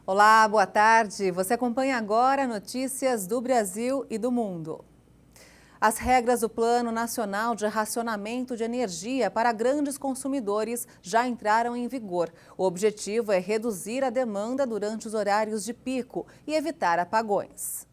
Olá, boa tarde. Você acompanha agora notícias do Brasil e do mundo. As regras do Plano Nacional de Racionamento de Energia para grandes consumidores já entraram em vigor. O objetivo é reduzir a demanda durante os horários de pico e evitar apagões.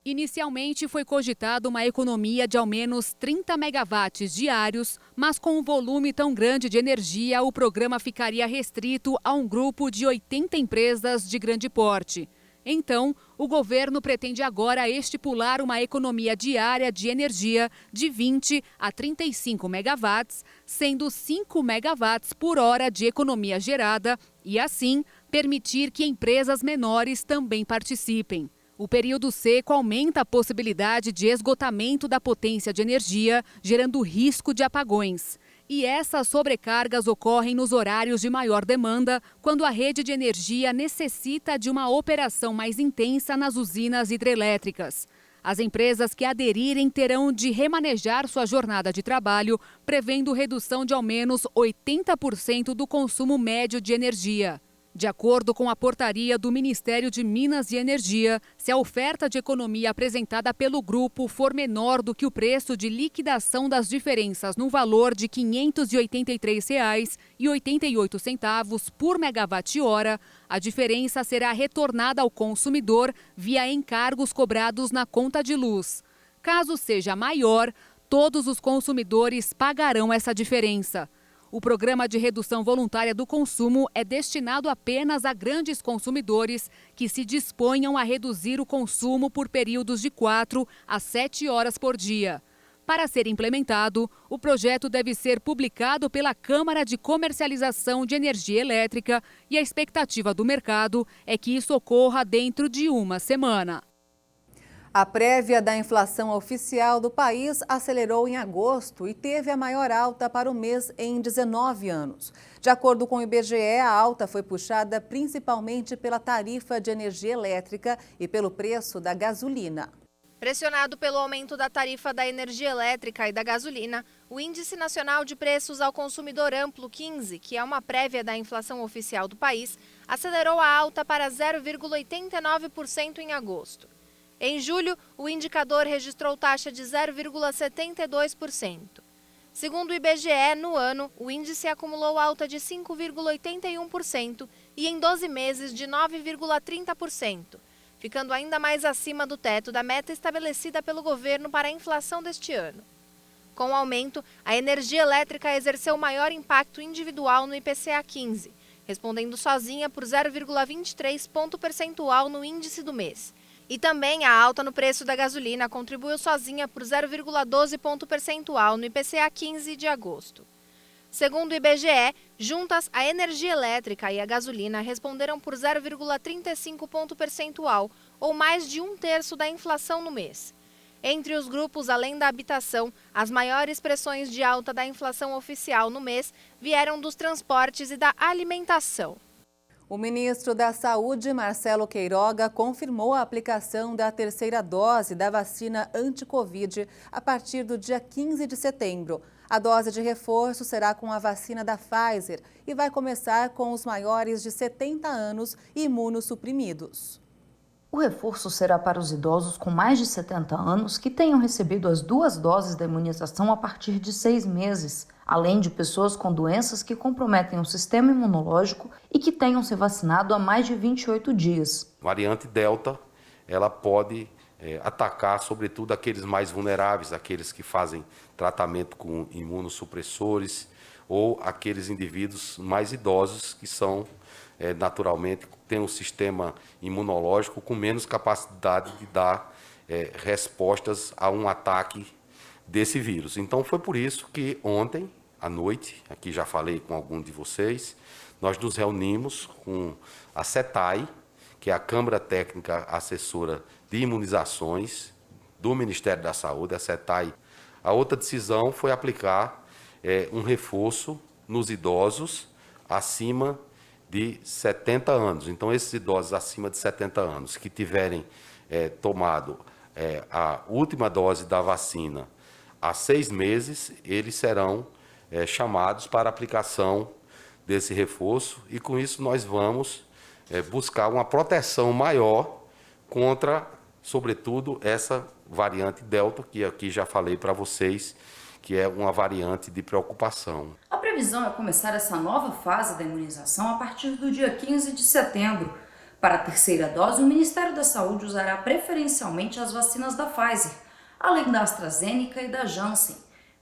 Inicialmente foi cogitada uma economia de ao menos 30 megawatts diários, mas com um volume tão grande de energia, o programa ficaria restrito a um grupo de 80 empresas de grande porte. Então, o governo pretende agora estipular uma economia diária de energia de 20 a 35 megawatts, sendo 5 megawatts por hora de economia gerada e, assim, permitir que empresas menores também participem. O período seco aumenta a possibilidade de esgotamento da potência de energia, gerando risco de apagões. E essas sobrecargas ocorrem nos horários de maior demanda, quando a rede de energia necessita de uma operação mais intensa nas usinas hidrelétricas. As empresas que aderirem terão de remanejar sua jornada de trabalho, prevendo redução de ao menos 80% do consumo médio de energia. De acordo com a portaria do Ministério de Minas e Energia, se a oferta de economia apresentada pelo grupo for menor do que o preço de liquidação das diferenças no valor de R$ 583,88 por megawatt-hora, a diferença será retornada ao consumidor via encargos cobrados na conta de luz. Caso seja maior, todos os consumidores pagarão essa diferença. O programa de redução voluntária do consumo é destinado apenas a grandes consumidores que se disponham a reduzir o consumo por períodos de 4 a 7 horas por dia. Para ser implementado, o projeto deve ser publicado pela Câmara de Comercialização de Energia Elétrica e a expectativa do mercado é que isso ocorra dentro de uma semana. A prévia da inflação oficial do país acelerou em agosto e teve a maior alta para o mês em 19 anos. De acordo com o IBGE, a alta foi puxada principalmente pela tarifa de energia elétrica e pelo preço da gasolina. Pressionado pelo aumento da tarifa da energia elétrica e da gasolina, o Índice Nacional de Preços ao Consumidor Amplo 15, que é uma prévia da inflação oficial do país, acelerou a alta para 0,89% em agosto. Em julho, o indicador registrou taxa de 0,72%. Segundo o IBGE, no ano, o índice acumulou alta de 5,81% e em 12 meses de 9,30%, ficando ainda mais acima do teto da meta estabelecida pelo governo para a inflação deste ano. Com o aumento, a energia elétrica exerceu maior impacto individual no IPCA 15, respondendo sozinha por 0,23 ponto percentual no índice do mês. E também a alta no preço da gasolina contribuiu sozinha por 0,12 ponto percentual no IPCA 15 de agosto. Segundo o IBGE, juntas, a energia elétrica e a gasolina responderam por 0,35 ponto percentual, ou mais de 1/3 da inflação no mês. Entre os grupos, além da habitação, as maiores pressões de alta da inflação oficial no mês vieram dos transportes e da alimentação. O ministro da Saúde, Marcelo Queiroga, confirmou a aplicação da terceira dose da vacina anti-Covid a partir do dia 15 de setembro. A dose de reforço será com a vacina da Pfizer e vai começar com os maiores de 70 anos e imunossuprimidos. O reforço será para os idosos com mais de 70 anos que tenham recebido as 2 doses da imunização a partir de 6 meses, além de pessoas com doenças que comprometem o sistema imunológico e que tenham se vacinado há mais de 28 dias. A variante Delta, ela pode atacar, sobretudo, aqueles mais vulneráveis, aqueles que fazem tratamento com imunossupressores ou aqueles indivíduos mais idosos que são, naturalmente, têm um sistema imunológico com menos capacidade de dar respostas a um ataque desse vírus. Então, foi por isso que ontem, à noite, aqui já falei com algum de vocês, nós nos reunimos com a CETAI, que é a Câmara Técnica Assessora de Imunizações do Ministério da Saúde, a CETAI. A outra decisão foi aplicar um reforço nos idosos acima de 70 anos. Então, esses idosos acima de 70 anos que tiverem tomado a última dose da vacina há 6 meses, eles serão chamados para aplicação desse reforço e, com isso, nós vamos buscar uma proteção maior contra, sobretudo, essa variante Delta, que aqui já falei para vocês, que é uma variante de preocupação. A previsão é começar essa nova fase da imunização a partir do dia 15 de setembro. Para a terceira dose, o Ministério da Saúde usará preferencialmente as vacinas da Pfizer, além da AstraZeneca e da Janssen,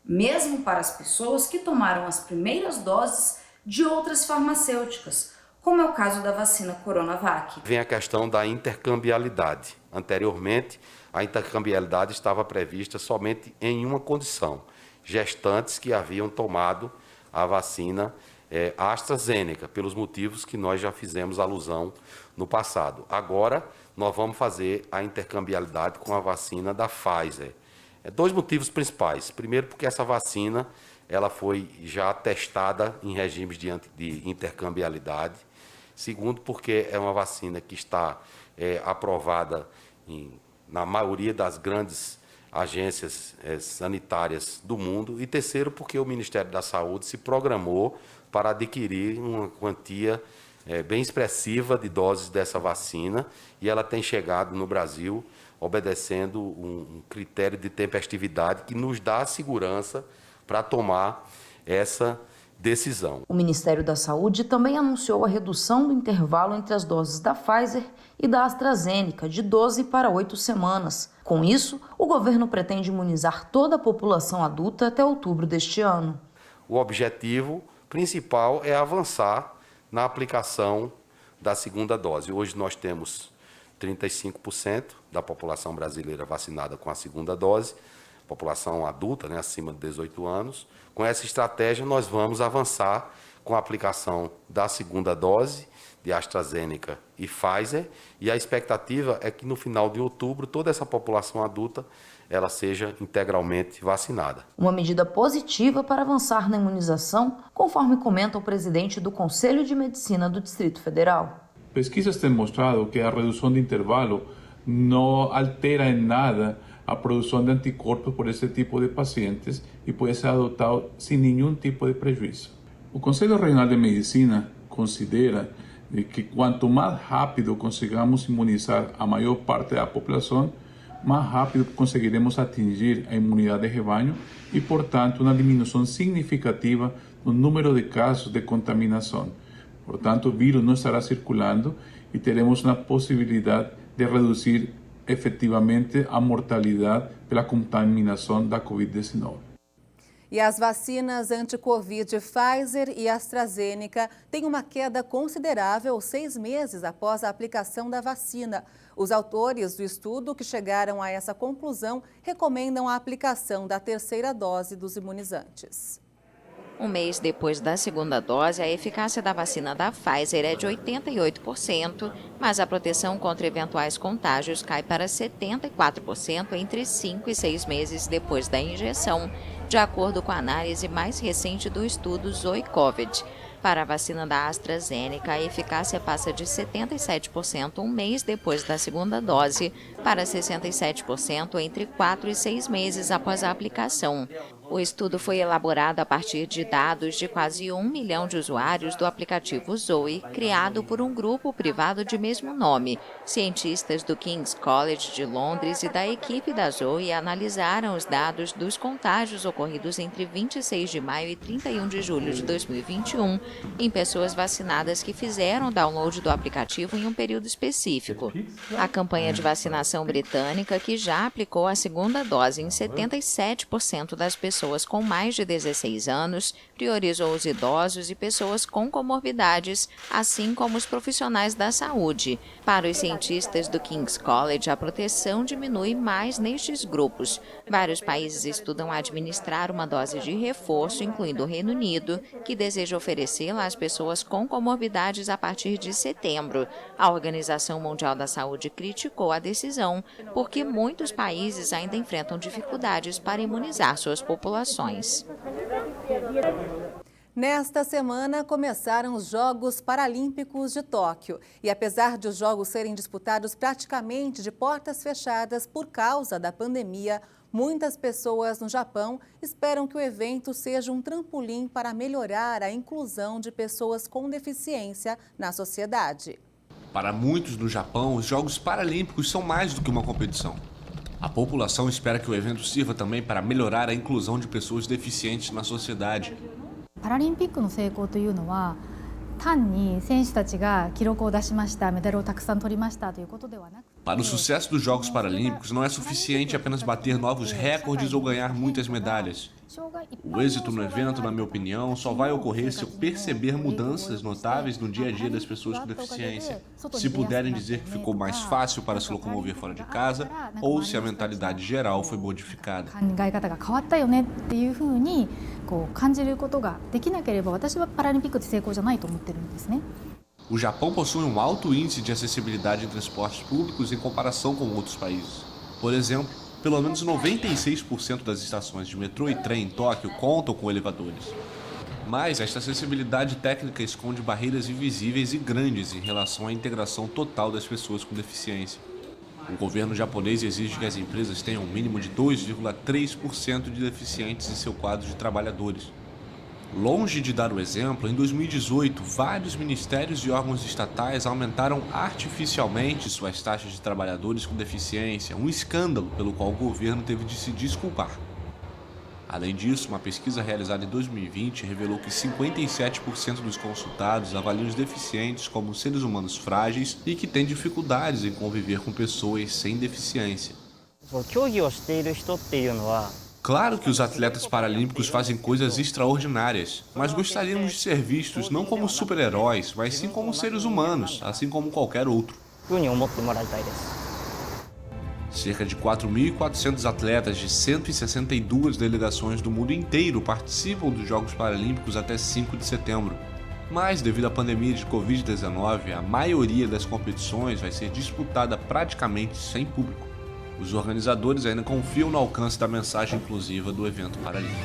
mesmo para as pessoas que tomaram as primeiras doses de outras farmacêuticas, como é o caso da vacina Coronavac. Vem a questão da intercambiabilidade. Anteriormente, a intercambiabilidade estava prevista somente em uma condição: gestantes que haviam tomado a vacina AstraZeneca, pelos motivos que nós já fizemos alusão no passado. Agora, nós vamos fazer a intercambiabilidade com a vacina da Pfizer. Dois motivos principais. Primeiro, porque essa vacina ela foi já testada em regimes de intercambiabilidade. Segundo, porque é uma vacina que está aprovada na maioria das grandes agências sanitárias do mundo. E terceiro, porque o Ministério da Saúde se programou para adquirir uma quantia bem expressiva de doses dessa vacina, e ela tem chegado no Brasil obedecendo um critério de tempestividade que nos dá segurança para tomar essa decisão. O Ministério da Saúde também anunciou a redução do intervalo entre as doses da Pfizer e da AstraZeneca de 12 para 8 semanas. Com isso, o governo pretende imunizar toda a população adulta até outubro deste ano. O objetivo principal é avançar na aplicação da segunda dose. Hoje nós temos 35% da população brasileira vacinada com a segunda dose, população adulta, acima de 18 anos. Com essa estratégia, nós vamos avançar com a aplicação da segunda dose de AstraZeneca e Pfizer, e a expectativa é que no final de outubro toda essa população adulta ela seja integralmente vacinada. Uma medida positiva para avançar na imunização, conforme comenta o presidente do Conselho de Medicina do Distrito Federal. Pesquisas têm mostrado que a redução de intervalo não altera em nada a produção de anticorpos por esse tipo de pacientes e pode ser adotado sem nenhum tipo de prejuízo. O Conselho Regional de Medicina considera que quanto mais rápido consigamos imunizar a maior parte da população, mais rápido conseguiremos atingir a imunidade de rebanho e, portanto, uma diminuição significativa no número de casos de contaminação. Portanto, o vírus não estará circulando e teremos uma possibilidade de reduzir efetivamente a mortalidade pela contaminação da Covid-19. E as vacinas anti-Covid Pfizer e AstraZeneca têm uma queda considerável 6 meses após a aplicação da vacina. Os autores do estudo que chegaram a essa conclusão recomendam a aplicação da terceira dose dos imunizantes. Um mês depois da segunda dose, a eficácia da vacina da Pfizer é de 88%, mas a proteção contra eventuais contágios cai para 74% entre 5 e 6 meses depois da injeção, de acordo com a análise mais recente do estudo Zoe-Covid. Para a vacina da AstraZeneca, a eficácia passa de 77% um mês depois da segunda dose para 67% entre 4 e 6 meses após a aplicação. O estudo foi elaborado a partir de dados de quase 1 milhão de usuários do aplicativo Zoe, criado por um grupo privado de mesmo nome. Cientistas do King's College de Londres e da equipe da Zoe analisaram os dados dos contágios ocorridos entre 26 de maio e 31 de julho de 2021 em pessoas vacinadas que fizeram o download do aplicativo em um período específico. A campanha de vacinação britânica, que já aplicou a segunda dose em 77% das pessoas com mais de 16 anos, priorizou os idosos e pessoas com comorbidades, assim como os profissionais da saúde. Para os cientistas do King's College, a proteção diminui mais nestes grupos. Vários países estudam administrar uma dose de reforço, incluindo o Reino Unido, que deseja oferecê-la às pessoas com comorbidades a partir de setembro. A Organização Mundial da Saúde criticou a decisão, porque muitos países ainda enfrentam dificuldades para imunizar suas populações. Nesta semana começaram os Jogos Paralímpicos de Tóquio. E apesar de os Jogos serem disputados praticamente de portas fechadas por causa da pandemia, muitas pessoas no Japão esperam que o evento seja um trampolim para melhorar a inclusão de pessoas com deficiência na sociedade. Para muitos no Japão, os Jogos Paralímpicos são mais do que uma competição. A população espera que o evento sirva também para melhorar a inclusão de pessoas deficientes na sociedade. Para o sucesso dos Jogos Paralímpicos não é suficiente apenas bater novos recordes ou ganhar muitas medalhas. O êxito no evento, na minha opinião, só vai ocorrer se eu perceber mudanças notáveis no dia a dia das pessoas com deficiência. Se puderem dizer que ficou mais fácil para se locomover fora de casa, ou se a mentalidade geral foi modificada. O Japão possui um alto índice de acessibilidade em transportes públicos em comparação com outros países. Por exemplo, pelo menos 96% das estações de metrô e trem em Tóquio contam com elevadores. Mas esta acessibilidade técnica esconde barreiras invisíveis e grandes em relação à integração total das pessoas com deficiência. O governo japonês exige que as empresas tenham um mínimo de 2,3% de deficientes em seu quadro de trabalhadores. Longe de dar o exemplo, em 2018, vários ministérios e órgãos estatais aumentaram artificialmente suas taxas de trabalhadores com deficiência, um escândalo pelo qual o governo teve de se desculpar. Além disso, uma pesquisa realizada em 2020 revelou que 57% dos consultados avaliam os deficientes como seres humanos frágeis e que têm dificuldades em conviver com pessoas sem deficiência. Claro que os atletas paralímpicos fazem coisas extraordinárias, mas gostaríamos de ser vistos não como super-heróis, mas sim como seres humanos, assim como qualquer outro. Cerca de 4.400 atletas de 162 delegações do mundo inteiro participam dos Jogos Paralímpicos até 5 de setembro. Mas, devido à pandemia de Covid-19, a maioria das competições vai ser disputada praticamente sem público. Os organizadores ainda confiam no alcance da mensagem inclusiva do evento paralímpico.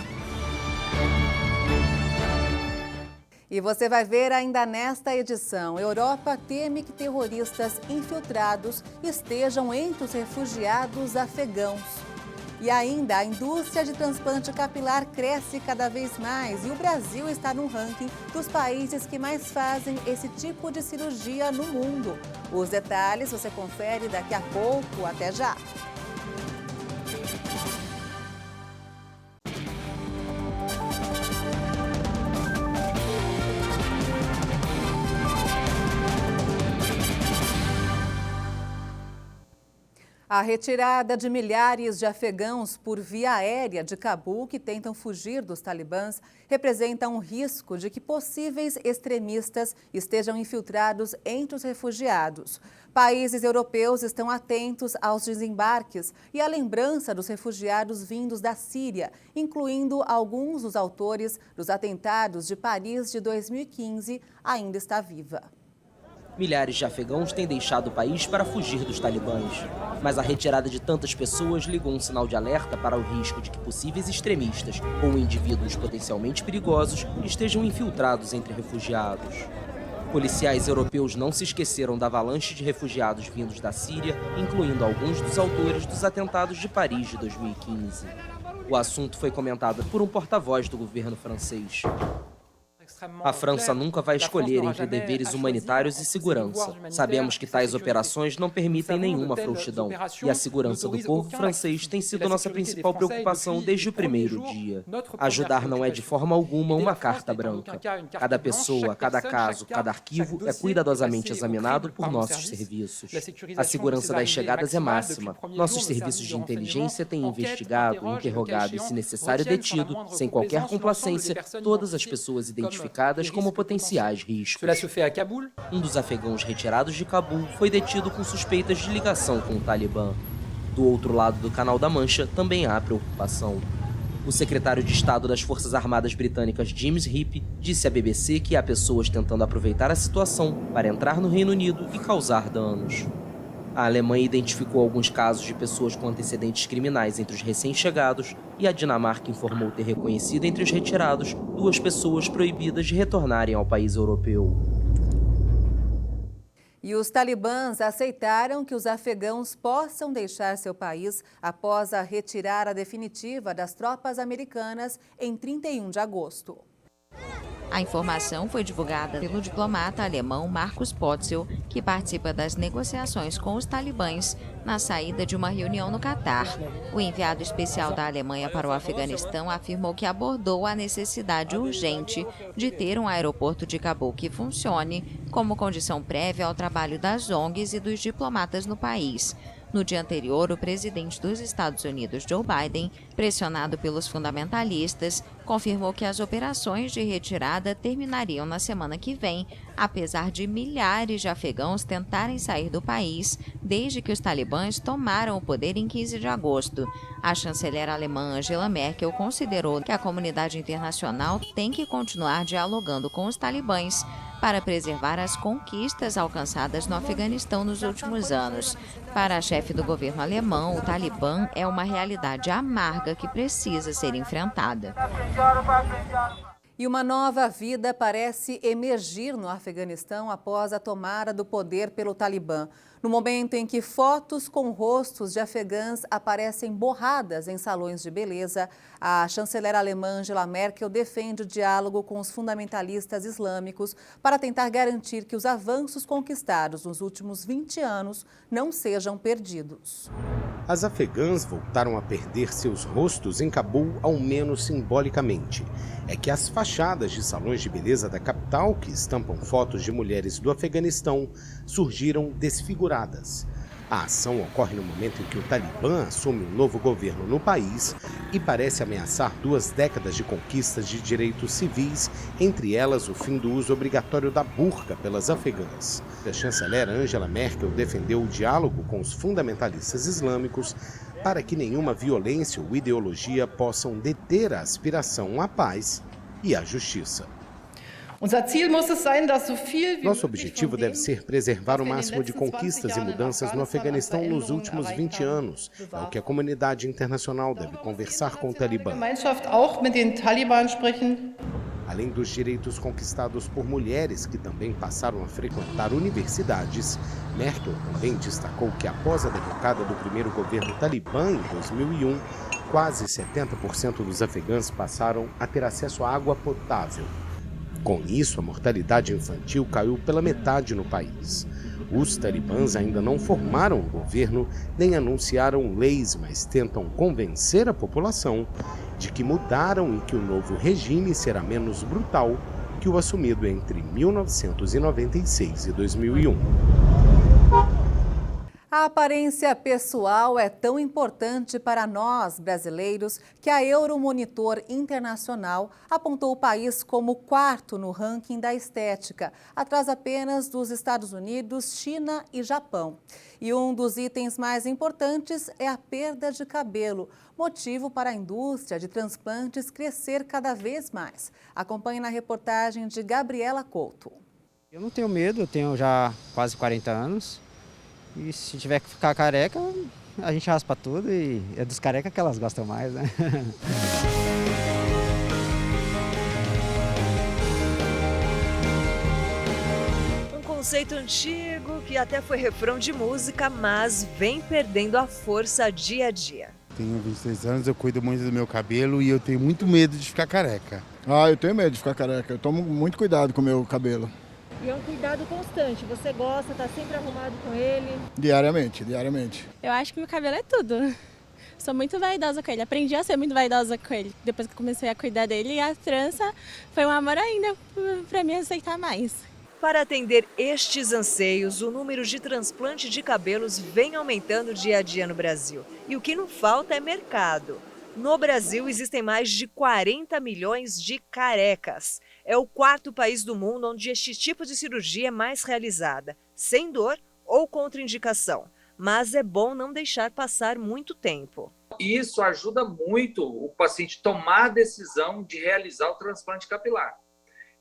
E você vai ver ainda nesta edição, Europa teme que terroristas infiltrados estejam entre os refugiados afegãos. E ainda a indústria de transplante capilar cresce cada vez mais e o Brasil está no ranking dos países que mais fazem esse tipo de cirurgia no mundo. Os detalhes você confere daqui a pouco. Até já! A retirada de milhares de afegãos por via aérea de Cabul que tentam fugir dos talibãs representa um risco de que possíveis extremistas estejam infiltrados entre os refugiados. Países europeus estão atentos aos desembarques e à lembrança dos refugiados vindos da Síria, incluindo alguns dos autores dos atentados de Paris de 2015, ainda está viva. Milhares de afegãos têm deixado o país para fugir dos talibãs. Mas a retirada de tantas pessoas ligou um sinal de alerta para o risco de que possíveis extremistas ou indivíduos potencialmente perigosos estejam infiltrados entre refugiados. Policiais europeus não se esqueceram da avalanche de refugiados vindos da Síria, incluindo alguns dos autores dos atentados de Paris de 2015. O assunto foi comentado por um porta-voz do governo francês. A França nunca vai escolher entre deveres humanitários e segurança. Sabemos que tais operações não permitem nenhuma frouxidão, e a segurança do povo francês tem sido nossa principal preocupação desde o primeiro dia. Ajudar não é de forma alguma uma carta branca. Cada pessoa, cada caso, cada arquivo é cuidadosamente examinado por nossos serviços. A segurança das chegadas é máxima. Nossos serviços de inteligência têm investigado, interrogado e, se necessário, detido, sem qualquer complacência, todas as pessoas identificadas como potenciais riscos. Um dos afegãos retirados de Cabul foi detido com suspeitas de ligação com o Talibã. Do outro lado do Canal da Mancha também há preocupação. O secretário de Estado das Forças Armadas Britânicas, James Heap, disse à BBC que há pessoas tentando aproveitar a situação para entrar no Reino Unido e causar danos. A Alemanha identificou alguns casos de pessoas com antecedentes criminais entre os recém-chegados e a Dinamarca informou ter reconhecido entre os retirados 2 pessoas proibidas de retornarem ao país europeu. E os talibãs aceitaram que os afegãos possam deixar seu país após a retirada definitiva das tropas americanas em 31 de agosto. A informação foi divulgada pelo diplomata alemão Markus Potzel, que participa das negociações com os talibãs na saída de uma reunião no Catar. O enviado especial da Alemanha para o Afeganistão afirmou que abordou a necessidade urgente de ter um aeroporto de Cabul que funcione como condição prévia ao trabalho das ONGs e dos diplomatas no país. No dia anterior, o presidente dos Estados Unidos, Joe Biden, pressionado pelos fundamentalistas, confirmou que as operações de retirada terminariam na semana que vem, apesar de milhares de afegãos tentarem sair do país desde que os talibãs tomaram o poder em 15 de agosto. A chanceler alemã Angela Merkel considerou que a comunidade internacional tem que continuar dialogando com os talibãs para preservar as conquistas alcançadas no Afeganistão nos últimos anos. Para a chefe do governo alemão, o Talibã é uma realidade amarga que precisa ser enfrentada. E uma nova vida parece emergir no Afeganistão após a tomada do poder pelo Talibã. No momento em que fotos com rostos de afegãs aparecem borradas em salões de beleza, a chanceler alemã Angela Merkel defende o diálogo com os fundamentalistas islâmicos para tentar garantir que os avanços conquistados nos últimos 20 anos não sejam perdidos. As afegãs voltaram a perder seus rostos em Cabul, ao menos simbolicamente. É que as fachadas de salões de beleza da capital, que estampam fotos de mulheres do Afeganistão, surgiram desfiguradas. A ação ocorre no momento em que o Talibã assume um novo governo no país e parece ameaçar 2 décadas de conquistas de direitos civis, entre elas o fim do uso obrigatório da burca pelas afegãs. A chanceler Angela Merkel defendeu o diálogo com os fundamentalistas islâmicos para que nenhuma violência ou ideologia possam deter a aspiração à paz e à justiça. Nosso objetivo deve ser preservar o máximo de conquistas e mudanças no Afeganistão nos últimos 20 anos. É o que a comunidade internacional deve conversar com o Talibã. Além dos direitos conquistados por mulheres que também passaram a frequentar universidades, Merkel também destacou que após a derrocada do primeiro governo Talibã em 2001, quase 70% dos afegãs passaram a ter acesso à água potável. Com isso, a mortalidade infantil caiu pela metade no país. Os talibãs ainda não formaram o governo nem anunciaram leis, mas tentam convencer a população de que mudaram e que o novo regime será menos brutal que o assumido entre 1996 e 2001. A aparência pessoal é tão importante para nós, brasileiros, que a Euromonitor Internacional apontou o país como 4º no ranking da estética, atrás apenas dos Estados Unidos, China e Japão. E um dos itens mais importantes é a perda de cabelo, motivo para a indústria de transplantes crescer cada vez mais. Acompanhe na reportagem de Gabriela Couto. Eu não tenho medo, eu tenho já quase 40 anos. E se tiver que ficar careca, a gente raspa tudo e é dos carecas que elas gostam mais, né? Um conceito antigo que até foi refrão de música, mas vem perdendo a força dia a dia. Tenho 23 anos, eu cuido muito do meu cabelo e eu tenho muito medo de ficar careca. Eu tenho medo de ficar careca, eu tomo muito cuidado com o meu cabelo. E é um cuidado constante, você gosta, tá sempre arrumado com ele? Diariamente. Eu acho que meu cabelo é tudo. Sou muito vaidosa com ele, aprendi a ser muito vaidosa com ele. Depois que comecei a cuidar dele, a trança foi um amor ainda para me aceitar mais. Para atender estes anseios, o número de transplante de cabelos vem aumentando dia a dia no Brasil. E o que não falta é mercado. No Brasil, existem mais de 40 milhões de carecas. É o 4º país do mundo onde este tipo de cirurgia é mais realizada, sem dor ou contraindicação. Mas é bom não deixar passar muito tempo. Isso ajuda muito o paciente a tomar a decisão de realizar o transplante capilar.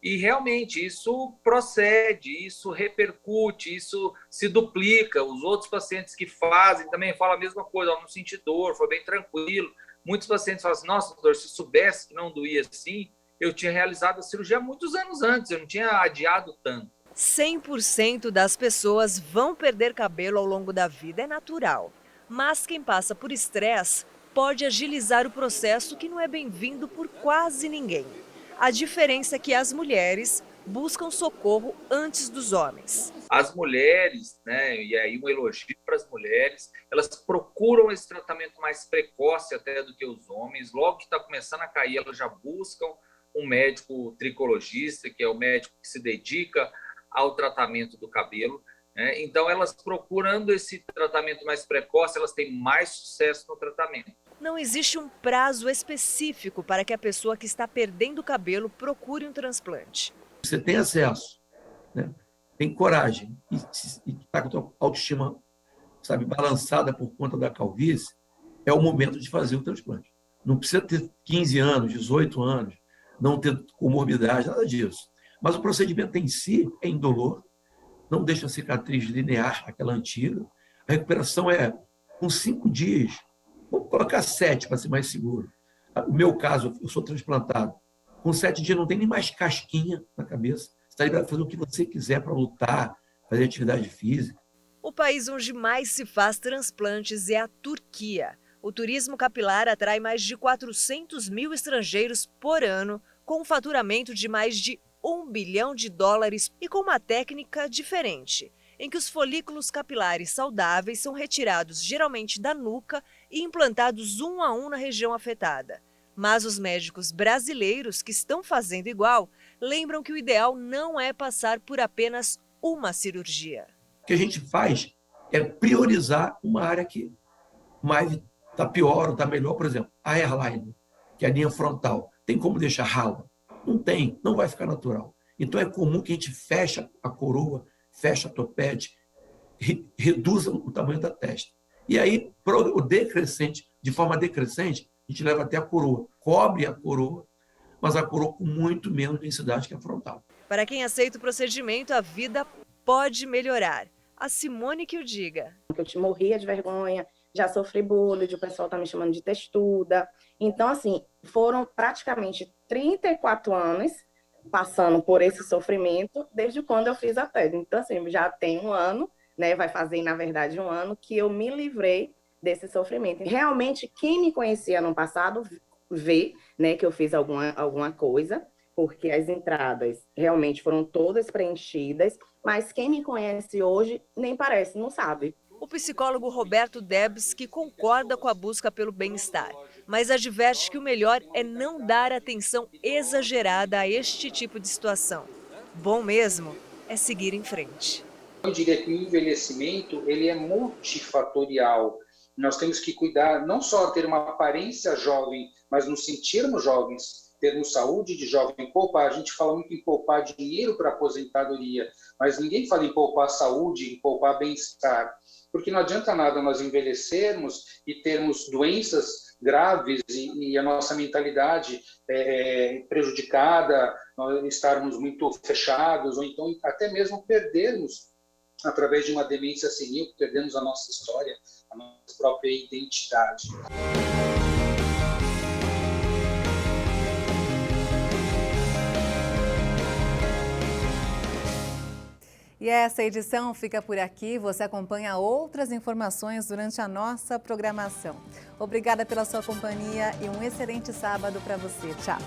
E realmente isso procede, isso repercute, isso se duplica. Os outros pacientes que fazem também falam a mesma coisa, não senti dor, foi bem tranquilo. Muitos pacientes falam assim, nossa, doutor, se soubesse que não doía assim, eu tinha realizado a cirurgia muitos anos antes, eu não tinha adiado tanto. 100% das pessoas vão perder cabelo ao longo da vida, é natural. Mas quem passa por estresse pode agilizar o processo que não é bem-vindo por quase ninguém. A diferença é que as mulheres buscam socorro antes dos homens. As mulheres, né, e aí um elogio para as mulheres, elas procuram esse tratamento mais precoce até do que os homens. Logo que está começando a cair, elas já buscam um médico tricologista, que é o médico que se dedica ao tratamento do cabelo. Né? Então, elas procurando esse tratamento mais precoce, elas têm mais sucesso no tratamento. Não existe um prazo específico para que a pessoa que está perdendo o cabelo procure um transplante. Você tem acesso, né? Tem coragem e está com a tua autoestima, sabe, balançada por conta da calvície, é o momento de fazer o transplante. Não precisa ter 15 anos, 18 anos, não ter comorbidade, nada disso. Mas o procedimento em si é indolor, não deixa a cicatriz linear, aquela antiga. A recuperação é com 5 dias, vou colocar 7 para ser mais seguro. O meu caso, eu sou transplantado. Com 7 dias não tem nem mais casquinha na cabeça. Você está liberado para fazer o que você quiser para lutar, fazer atividade física. O país onde mais se faz transplantes é a Turquia. O turismo capilar atrai mais de 400 mil estrangeiros por ano, com um faturamento de mais de $1 bilhão e com uma técnica diferente, em que os folículos capilares saudáveis são retirados geralmente da nuca e implantados um a um na região afetada. Mas os médicos brasileiros que estão fazendo igual lembram que o ideal não é passar por apenas uma cirurgia. O que a gente faz é priorizar uma área que mais está pior ou está melhor. Por exemplo, a hairline, que é a linha frontal. Tem como deixar rala? Não tem, não vai ficar natural. Então é comum que a gente feche a coroa, feche a topete, reduza o tamanho da testa. E aí, o decrescente, de forma decrescente, a gente leva até a coroa, cobre a coroa, mas a coroa com muito menos densidade que a frontal. Para quem aceita o procedimento, a vida pode melhorar. A Simone que o diga. Eu te morria de vergonha, já sofri bullying, o pessoal tá me chamando de textuda. Então, assim, foram praticamente 34 anos passando por esse sofrimento desde quando eu fiz a TED. Então, assim, já tem um ano, né, vai fazer, na verdade, um ano que eu me livrei desse sofrimento. Realmente, quem me conhecia no passado vê, né, que eu fiz alguma coisa, porque as entradas realmente foram todas preenchidas, mas quem me conhece hoje nem parece, não sabe. O psicólogo Roberto Debs que concorda com a busca pelo bem-estar, mas adverte que o melhor é não dar atenção exagerada a este tipo de situação. Bom mesmo é seguir em frente. Eu diria que o envelhecimento ele é multifatorial. Nós temos que cuidar, não só ter uma aparência jovem, mas nos sentirmos jovens, termos saúde de jovem, poupar. A gente fala muito em poupar dinheiro para a aposentadoria, mas ninguém fala em poupar saúde, em poupar bem-estar. Porque não adianta nada nós envelhecermos e termos doenças graves e a nossa mentalidade prejudicada, nós estarmos muito fechados, ou então até mesmo perdermos, através de uma demência senil, perdemos a nossa história, a nossa própria identidade. E essa edição fica por aqui. Você acompanha outras informações durante a nossa programação. Obrigada pela sua companhia e um excelente sábado para você. Tchau!